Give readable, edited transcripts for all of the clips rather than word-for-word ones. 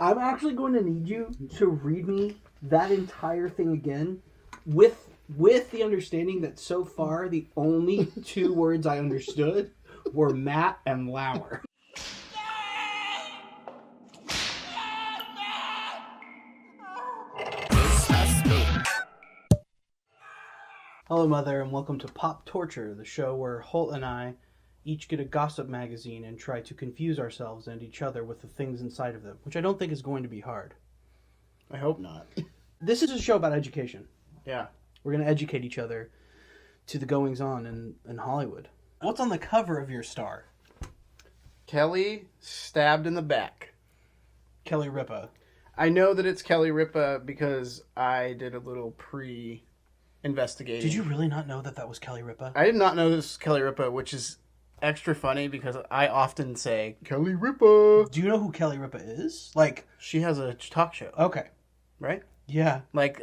I'm actually going to need you to read me that entire thing again with the understanding that so far the only two words I understood were Matt and Lauer. Hello, Mother, and welcome to Pop Torture, the show where Holt and I each get a gossip magazine and try to confuse ourselves and each other with the things inside of them, which I don't think is going to be hard. I hope not. This is a show about education. Yeah. We're going to educate each other to the goings-on in Hollywood. What's on the cover of your star? Kelly stabbed in the back. Kelly Ripa. I know that it's Kelly Ripa because I did a little pre-investigating. Did you really not know that was Kelly Ripa? I did not know this was Kelly Ripa, which is extra funny because I often say, Kelly Ripa. Do you know who Kelly Ripa is? Like, she has a talk show. Okay. Right? Yeah. Like,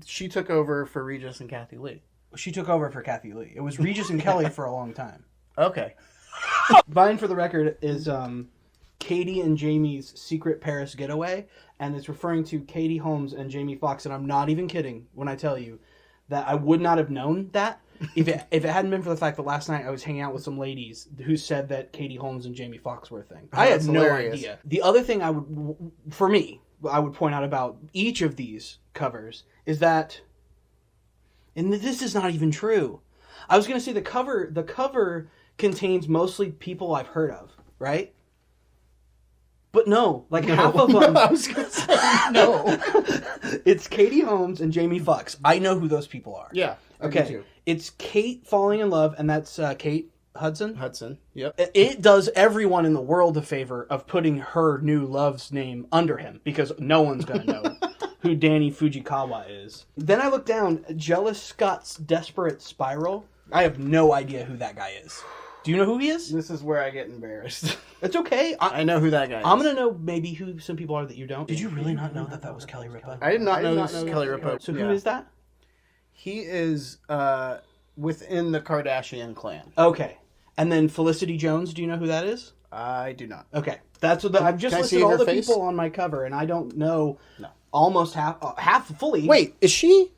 she took over for Regis and Kathy Lee. She took over for Kathy Lee. It was Regis and Kelly for a long time. Okay. Vine, for the record, is Katie and Jamie's secret Paris getaway, and it's referring to Katie Holmes and Jamie Foxx, and I'm not even kidding when I tell you that I would not have known that if it hadn't been for the fact that last night I was hanging out with some ladies who said that Katie Holmes and Jamie Foxx were a thing. I had no idea. The other thing I would point out about each of these covers is that, and this is not even true. I was going to say the cover contains mostly people I've heard of, right? But no, half of them. I was going to say no. It's Katie Holmes and Jamie Foxx. I know who those people are. Yeah. Okay. It's Kate falling in love, and that's Kate Hudson. Hudson. Yep. It does everyone in the world a favor of putting her new love's name under him because no one's going to know who Danny Fujikawa is. Then I look down, Jealous Scott's Desperate Spiral. I have no idea who that guy is. Do you know who he is? This is where I get embarrassed. It's okay. I know who that guy is. I'm going to know maybe who some people are that you don't. Did you really not know that was Kelly Ripa? I did not know this was Kelly Ripa. So who is that? He is within the Kardashian clan. Okay. And then Felicity Jones, do you know who that is? I do not. Okay. That's what I've just listed all the people on my cover, and I don't know almost half fully. Wait, is she?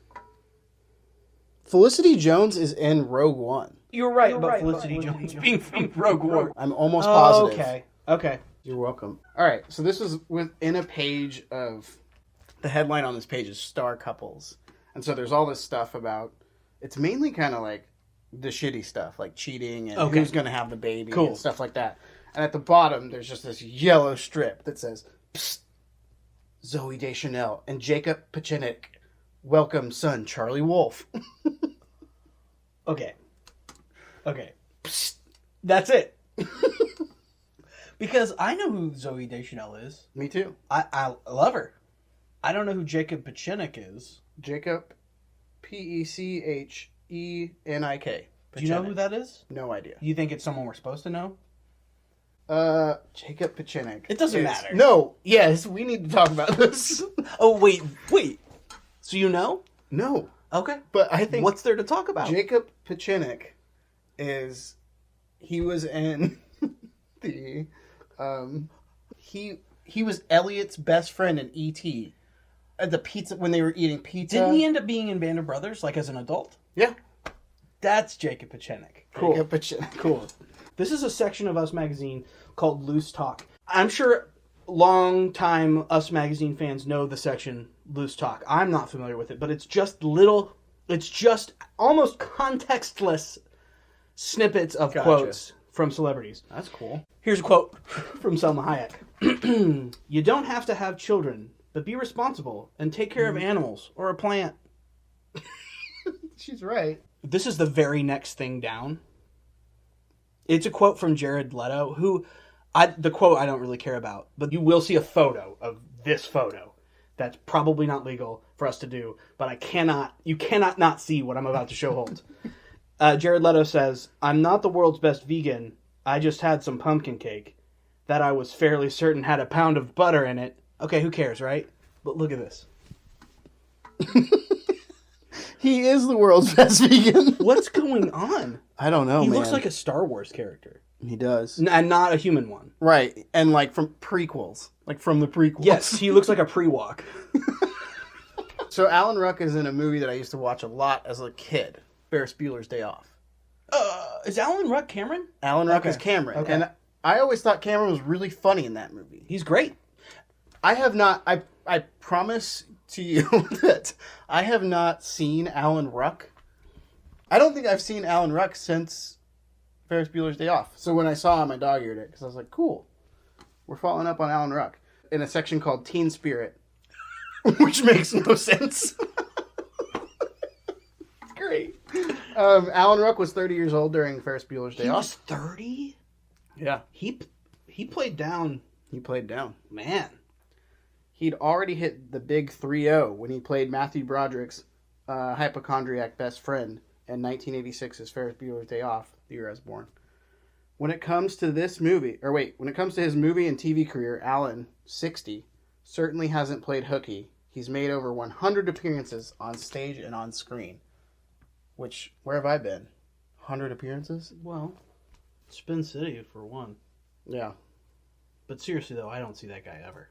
Felicity Jones is in Rogue One. You're right about Felicity Jones being from Rogue One. I'm almost positive. Okay. You're welcome. All right, so this is within a page of... The headline on this page is Star Couples. And so there's all this stuff about... It's mainly kind of like the shitty stuff, like cheating and who's going to have the baby and stuff like that. And at the bottom, there's just this yellow strip that says, Psst, Zooey Deschanel and Jacob Pachenik welcome son Charlie Wolf. Okay. Psst. That's it. Because I know who Zooey Deschanel is. Me too. I love her. I don't know who Jacob Pachenik is. Jacob, Pecechenik. Do you know who that is? No idea. You think it's someone we're supposed to know? Jacob Pachenik. It doesn't matter. No. Yes, we need to talk about this. Oh, wait. So you know? No. Okay. But I think... What's there to talk about? Jacob Pachenik is... He was in the... He was Elliot's best friend in E.T. At the pizza... When they were eating pizza. Didn't he end up being in Band of Brothers, as an adult? Yeah. That's Jacob Pachenik. Cool. Jacob Pachenik. Cool. This is a section of Us Magazine called Loose Talk. I'm sure long-time Us Magazine fans know the section Loose Talk. I'm not familiar with it, but it's just almost contextless snippets of quotes from celebrities. That's cool. Here's a quote from Selma Hayek. You don't have to have children, but be responsible and take care of animals or a plant. She's right. This is the very next thing down. It's a quote from Jared Leto, who, the quote I don't really care about, but you will see a photo of this photo. That's probably not legal for us to do, but you cannot not see what I'm about to show Holt. Jared Leto says, I'm not the world's best vegan. I just had some pumpkin cake that I was fairly certain had a pound of butter in it. Okay, who cares, right? But look at this. He is the world's best vegan. What's going on? I don't know, He looks like a Star Wars character. He does. And not a human one. Right. And from prequels. Like from the prequels. Yes, he looks like a pre-walk. So Alan Ruck is in a movie that I used to watch a lot as a kid. Ferris Bueller's Day Off. Is Alan Ruck Cameron? Alan Ruck is Cameron. Okay. And I always thought Cameron was really funny in that movie. He's great. I have not, I promise to you that I have not seen Alan Ruck. I don't think I've seen Alan Ruck since Ferris Bueller's Day Off. So when I saw him, my dog eared it because I was like, cool. We're following up on Alan Ruck in a section called Teen Spirit, which makes no sense. Great. Alan Ruck was 30 years old during Ferris Bueller's Day He Off. was 30? Yeah. He played down. He played down. Man. He'd already hit the big 3-0 when he played Matthew Broderick's hypochondriac best friend in 1986's Ferris Bueller's Day Off, the year I was born. When it comes to his movie and TV career, Alan, 60, certainly hasn't played hooky. He's made over 100 appearances on stage and on screen. Which, where have I been? 100 appearances? Well, Spin City for one. Yeah. But seriously, though, I don't see that guy ever.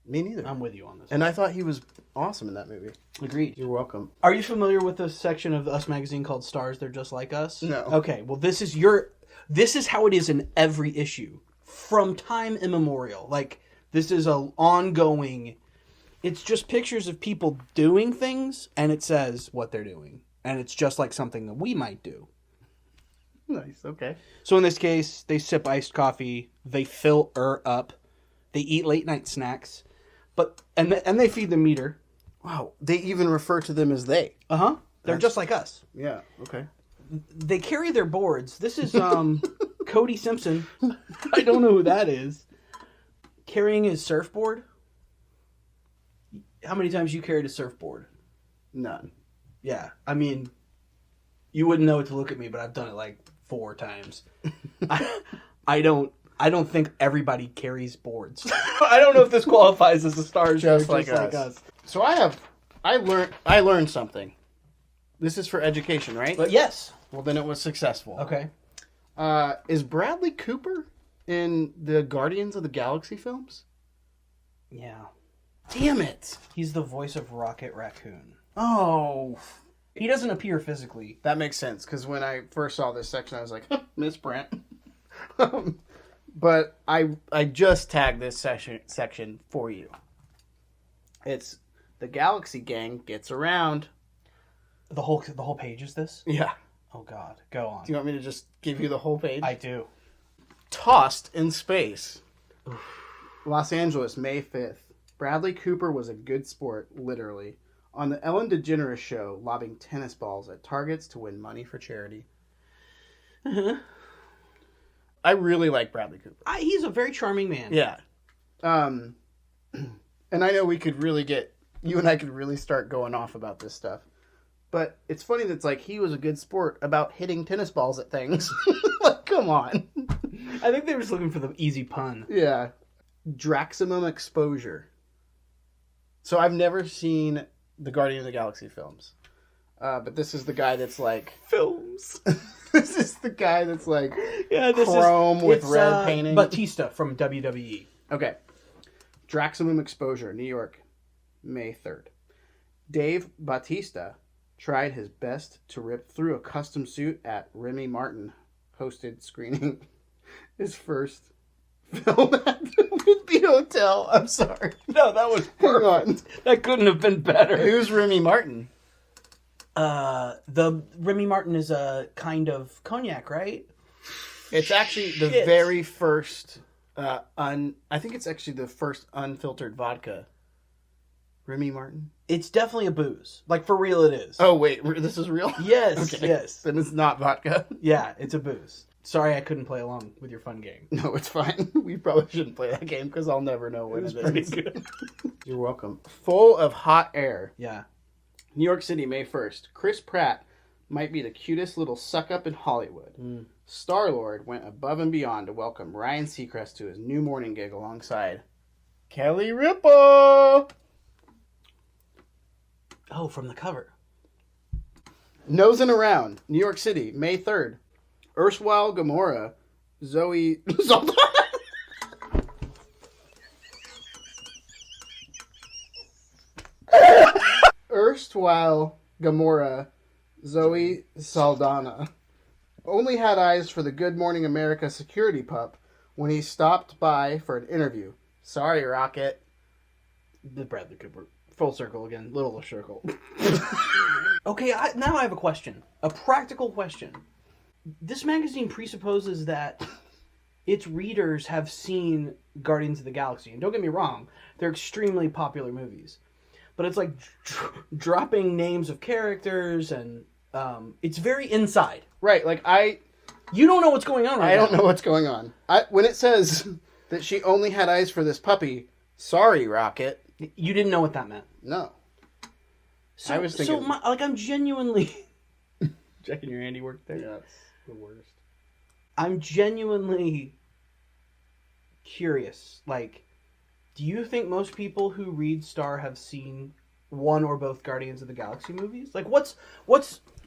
Me neither. I'm with you on this. And I thought he was awesome in that movie. Agreed. You're welcome. Are you familiar with the section of Us magazine called Stars They're Just Like Us? No. Okay, well this is how it is in every issue from time immemorial. Like this is a ongoing. It's just pictures of people doing things and it says what they're doing. And it's just like something that we might do. Nice, okay. So in this case, they sip iced coffee, they fill up, they eat late night snacks, and they feed the meter. Wow, they even refer to them as they. Uh-huh. They're just like us. Yeah, okay. They carry their boards. This is Cody Simpson. I don't know who that is. Carrying his surfboard. How many times you carried a surfboard? None. Yeah, I mean, you wouldn't know it to look at me, but I've done it like 4 times. I don't think everybody carries boards. I don't know if this qualifies as a Stars Just like us. So I learned something. This is for education, right? But yes. Well, then it was successful. Okay. Is Bradley Cooper in the Guardians of the Galaxy films? Yeah. Damn it. He's the voice of Rocket Raccoon. Oh. He doesn't appear physically. That makes sense, because when I first saw this section, I was like, Miss Brent. But I just tagged this section for you. It's the Galaxy Gang gets around. The whole page is this? Yeah. Oh God, go on. Do you want me to just give you the whole page? I do. Tossed in space. Los Angeles, May 5th. Bradley Cooper was a good sport, literally, on the Ellen DeGeneres show, lobbing tennis balls at targets to win money for charity. Uh-huh. I really like Bradley Cooper. He's a very charming man. Yeah. And I know you and I could really start going off about this stuff. But it's funny that it's like he was a good sport about hitting tennis balls at things. Like, come on. I think they were just looking for the easy pun. Yeah. Draximum exposure. So I've never seen the Guardian of the Galaxy films. But this is the guy that's like... Films. This is the guy that's like this chrome with red painting. Batista from WWE. Okay. Draximum exposure, New York, May 3rd. Dave Bautista tried his best to rip through a custom suit at Remy Martin hosted screening his first film at the Whitby Hotel. I'm sorry. No, that was perfect. That couldn't have been better. Who's Remy Martin? The Remy Martin is a kind of cognac, right? It's actually the very first I think it's actually the first unfiltered vodka. Remy Martin? It's definitely a booze. Like, for real it is. Oh, wait. This is real? Yes, Okay. yes. Then it's not vodka. Yeah, it's a booze. Sorry I couldn't play along with your fun game. No, it's fine. We probably shouldn't play that game because I'll never know what it is. Pretty good. You're welcome. Full of hot air. Yeah. New York City, May 1st. Chris Pratt might be the cutest little suck-up in Hollywood. Star-Lord went above and beyond to welcome Ryan Seacrest to his new morning gig alongside Kelly Ripa. Oh, from the cover. Nosing around. New York City, May 3rd. Erstwhile Gamora, Zoe Saldana. erstwhile Gamora, Zoe Saldana, only had eyes for the Good Morning America security pup when he stopped by for an interview. Sorry, Rocket. The Bradley Cooper. Full circle again. Little circle. Okay, now I have a question. A practical question. This magazine presupposes that its readers have seen Guardians of the Galaxy. And don't get me wrong, they're extremely popular movies. But it's like dropping names of characters and it's very inside. Right, like You don't know what's going on right now. I don't know what's going on. When it says that she only had eyes for this puppy, sorry, Rocket. You didn't know what that meant. No. So, I was thinking... I'm genuinely... Checking your handiwork there? Yeah, it's the worst. I'm genuinely curious. Like, do you think most people who read Star have seen one or both Guardians of the Galaxy movies? Like, what's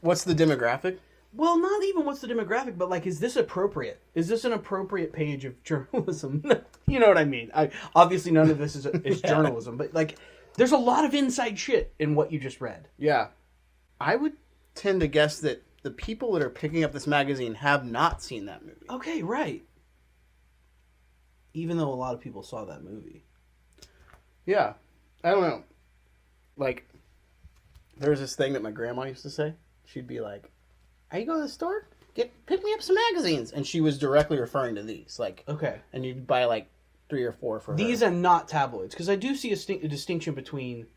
the demographic? Well, not even what's the demographic, but like, is this appropriate? Is this an appropriate page of journalism? You know what I mean? Obviously none of this is journalism, but like, there's a lot of inside shit in what you just read. Yeah. I would tend to guess that the people that are picking up this magazine have not seen that movie. Okay, right. Even though a lot of people saw that movie. Yeah. I don't know. Like, there was this thing that my grandma used to say. She'd be like, "Are you going to the store? Pick me up some magazines." And she was directly referring to these. Like, okay. And you'd buy like 3 or 4 for these her. are not tabloids, because I do see a distinction between...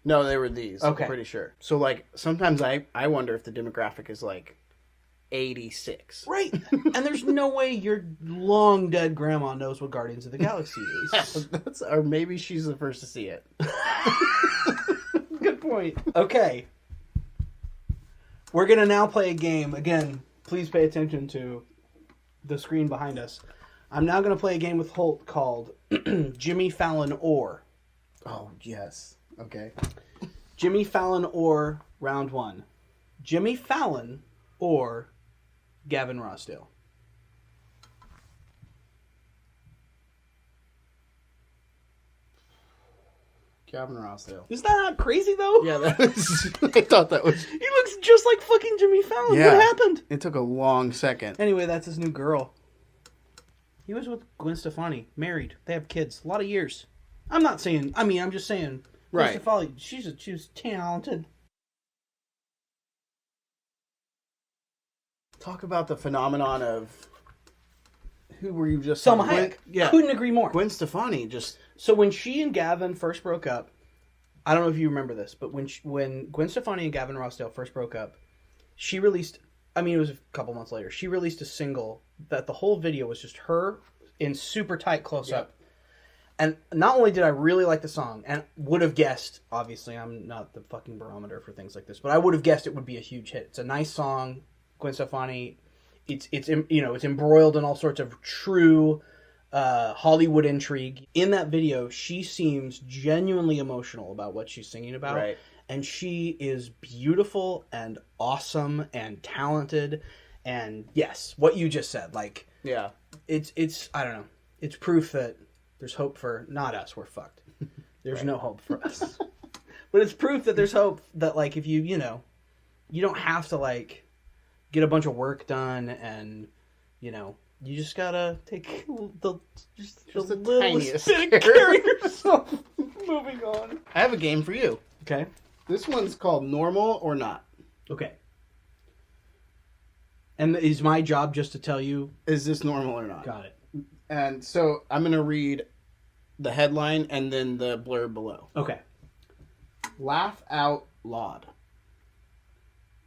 No, they were these. Okay. I'm pretty sure. So, like, sometimes I wonder if the demographic is, like, 86. Right. And there's no way your long dead grandma knows what Guardians of the Galaxy is. Or maybe she's the first to see it. Good point. Okay. We're going to now play a game. Again, please pay attention to the screen behind us. I'm now going to play a game with Holt called Jimmy Fallon or. Oh, yes. Okay. Jimmy Fallon or round 1. Jimmy Fallon or Gavin Rossdale. Gavin Rossdale. Is that not crazy though? Yeah, that is. I thought that was. He looks just like fucking Jimmy Fallon. Yeah. What happened? It took a long second. Anyway, that's his new girl. He was with Gwen Stefani, married. They have kids. A lot of years. I'm just saying. Gwen Right. Stefani, she was talented. Talk about the phenomenon of. Who were you just Selma saying? Hayek. Yeah. Couldn't agree more. Gwen Stefani just. So when she and Gavin first broke up, I don't know if you remember this, but when Gwen Stefani and Gavin Rossdale first broke up, she released, it was a couple months later, she released a single that the whole video was just her in super tight close-up. Yep. And not only did I really like the song, and would have guessed, obviously I'm not the fucking barometer for things like this, but I would have guessed it would be a huge hit. It's a nice song. Gwen Stefani, it's embroiled in all sorts of true Hollywood intrigue. In that video, she seems genuinely emotional about what she's singing about. Right. And she is beautiful and awesome and talented. And yes, what you just said, like, yeah, it's I don't know. It's proof that there's hope for not us. We're fucked. There's right. No hope for us. But it's proof that there's hope that, like, if you don't have to, like, get a bunch of work done and, you just gotta take the tiniest bit of care of yourself. Moving on. I have a game for you. Okay. This one's called Normal or Not. Okay. And is my job just to tell you? Is this normal or not? Got it. And so I'm going to read the headline and then the blurb below. Okay. Laugh out loud.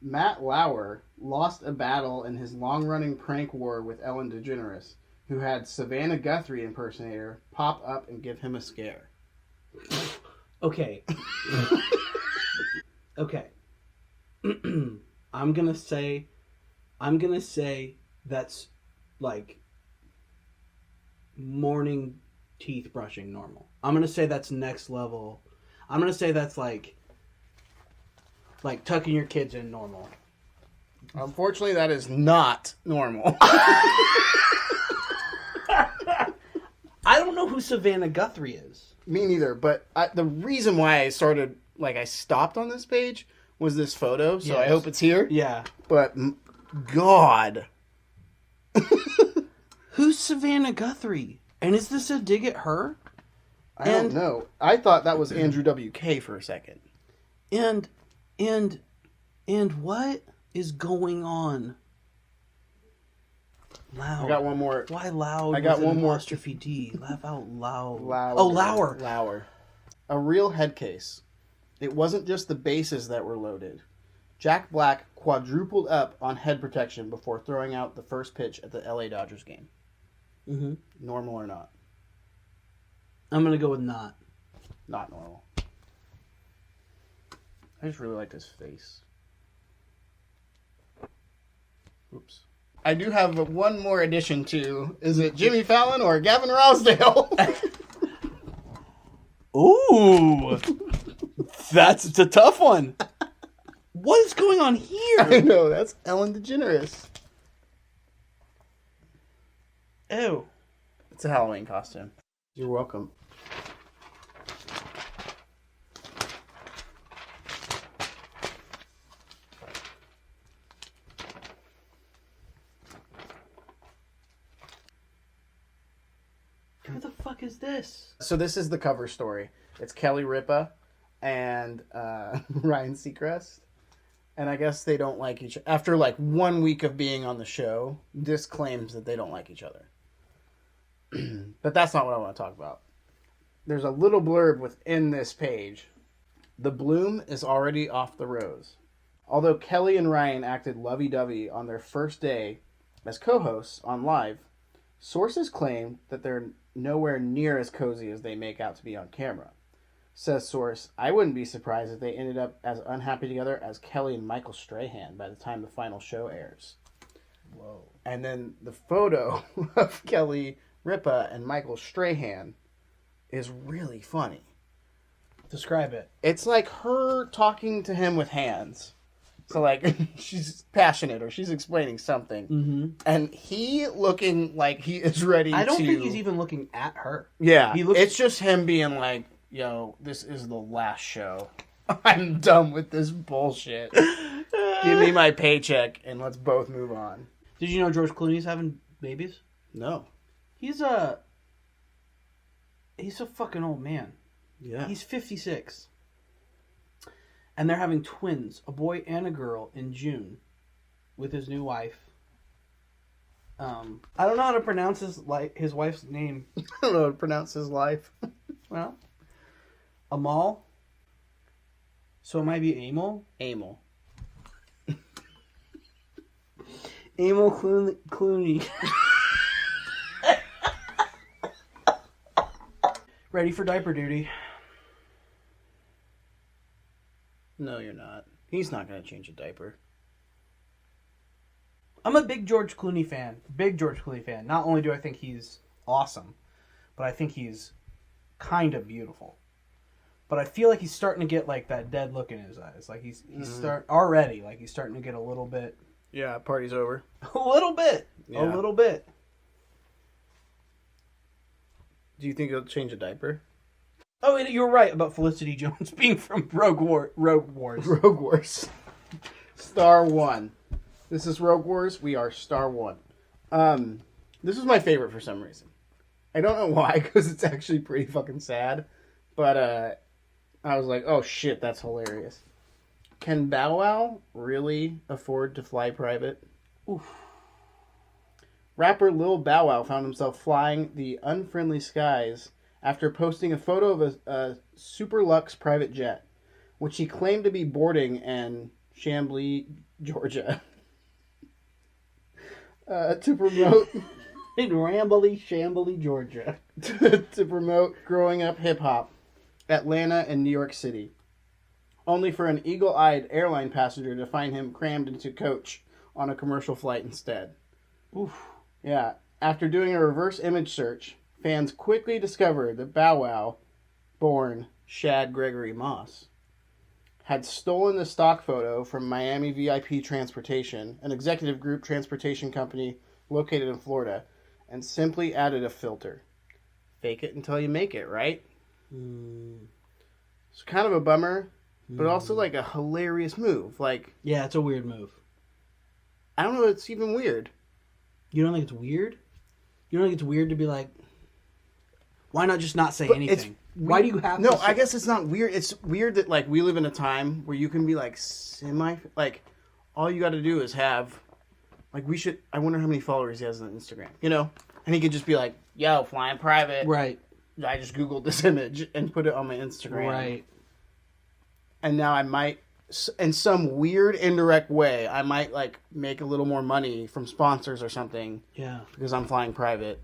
Matt Lauer lost a battle in his long-running prank war with Ellen DeGeneres, who had Savannah Guthrie impersonator pop up and give him a scare. Okay. Okay. I'm gonna say that's like morning teeth brushing normal. I'm gonna say that's next level. I'm gonna say that's like tucking your kids in normal. Unfortunately, that is not normal. I don't know who Savannah Guthrie is. Me neither, but the reason why I started I stopped on this page was this photo, so I Yes. hope it's here. Yeah. But, God. Who's Savannah Guthrie? And is this a dig at her? I don't know. I thought that was Andrew WK for a second. And what is going on? Loud. I got one more. Why loud? I got with one more. apostrophe D. Laugh out loud. Lauer. Oh, Lauer. Lauer. A real head case. It wasn't just the bases that were loaded. Jack Black quadrupled up on head protection before throwing out the first pitch at the LA Dodgers game. Mm-hmm. Normal or not? I'm gonna go with not. Not normal. I just really liked his face. Oops. I do have one more addition to, is it Jimmy Fallon or Gavin Rossdale? Ooh, it's a tough one. What is going on here? I know, that's Ellen DeGeneres. Ew. It's a Halloween costume. You're welcome. Who the fuck is this? So this is the cover story. It's Kelly Ripa and Ryan Seacrest. And I guess they don't like each other. After like 1 week of being on the show, this claims that they don't like each other. But that's not what I want to talk about. There's a little blurb within this page. The bloom is already off the rose. Although Kelly and Ryan acted lovey-dovey on their first day as co-hosts on Live, sources claim that they're nowhere near as cozy as they make out to be on camera. Says source, I wouldn't be surprised if they ended up as unhappy together as Kelly and Michael Strahan by the time the final show airs. Whoa. And then the photo of Kelly Ripa and Michael Strahan is really funny. Describe it. It's like her talking to him with hands. So like she's passionate or she's explaining something. Mm-hmm. And he looking like he is ready to... I don't think he's even looking at her. Yeah, He looks... it's just him being like, yo, this is the last show. I'm done with this bullshit. Give me my paycheck and let's both move on. Did you know George Clooney's having babies? No. He's a fucking old man. Yeah. He's 56. And they're having twins, a boy and a girl, in June with his new wife. I don't know how to pronounce his wife's name. I don't know how to pronounce his life. Well, Amal. So it might be Amel. Amel. Amel Clooney. Ready for diaper duty. No, you're not. He's not going to change a diaper. I'm a big George Clooney fan. Big George Clooney fan. Not only do I think he's awesome, but I think he's kind of beautiful. But I feel like he's starting to get like that dead look in his eyes. Like he's starting to get a little bit. Yeah, party's over. A little bit. Yeah. A little bit. Do you think he'll change a diaper? Oh, and you're right about Felicity Jones being from Rogue Wars. Rogue Wars. Star 1. This is Rogue Wars. We are Star 1. This is my favorite for some reason. I don't know why, because it's actually pretty fucking sad. But I was like, oh shit, that's hilarious. Can Bow Wow really afford to fly private? Oof. Rapper Lil Bow Wow found himself flying the unfriendly skies after posting a photo of a super luxe private jet, which he claimed to be boarding in Chamblee, Georgia, to promote In Shambly, Georgia. to promote growing up hip hop, Atlanta and New York City, only for an eagle-eyed airline passenger to find him crammed into coach on a commercial flight instead. Oof. Yeah, after doing a reverse image search, fans quickly discovered that Bow Wow, born Shad Gregory Moss, had stolen the stock photo from Miami VIP Transportation, an executive group transportation company located in Florida, and simply added a filter. Fake it until you make it, right? It's kind of a bummer but also like a hilarious move. Like, Yeah, it's a weird move. I don't know, it's even weird. You don't think it's weird? You don't think it's weird to be like, why not just not say But anything? Why do you have No, to say... I guess it's not weird. It's weird that like we live in a time where you can be like like all you got to do is have like I wonder how many followers he has on Instagram, you know? And he could just be like, "Yo, flying private." Right. I just googled this image and put it on my Instagram. Right. And now I might in some weird indirect way, I might like make a little more money from sponsors or something. Yeah. Because I'm flying private.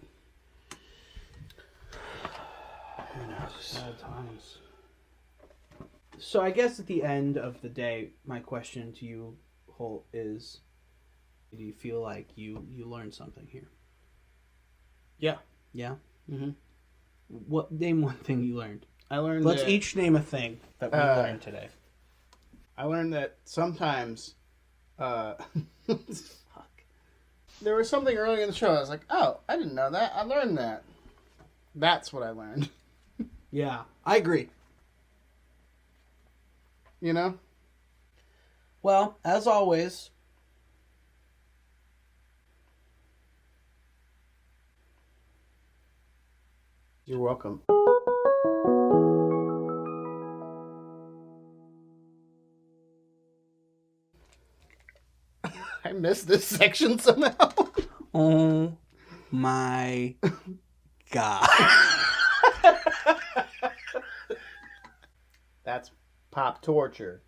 Who knows? Sad times. So I guess at the end of the day, my question to you, Holt, is: do you feel like you learned something here? Yeah. Yeah. Mm-hmm. What? Name one thing you learned. I learned. Let's that, each name a thing that we learned today. I learned that sometimes. Fuck. There was something early in the show. I was like, "Oh, I didn't know that. I learned that." That's what I learned. Yeah, I agree. You know? Well, as always, You're welcome. I missed this section somehow. oh my god. That's pop torture.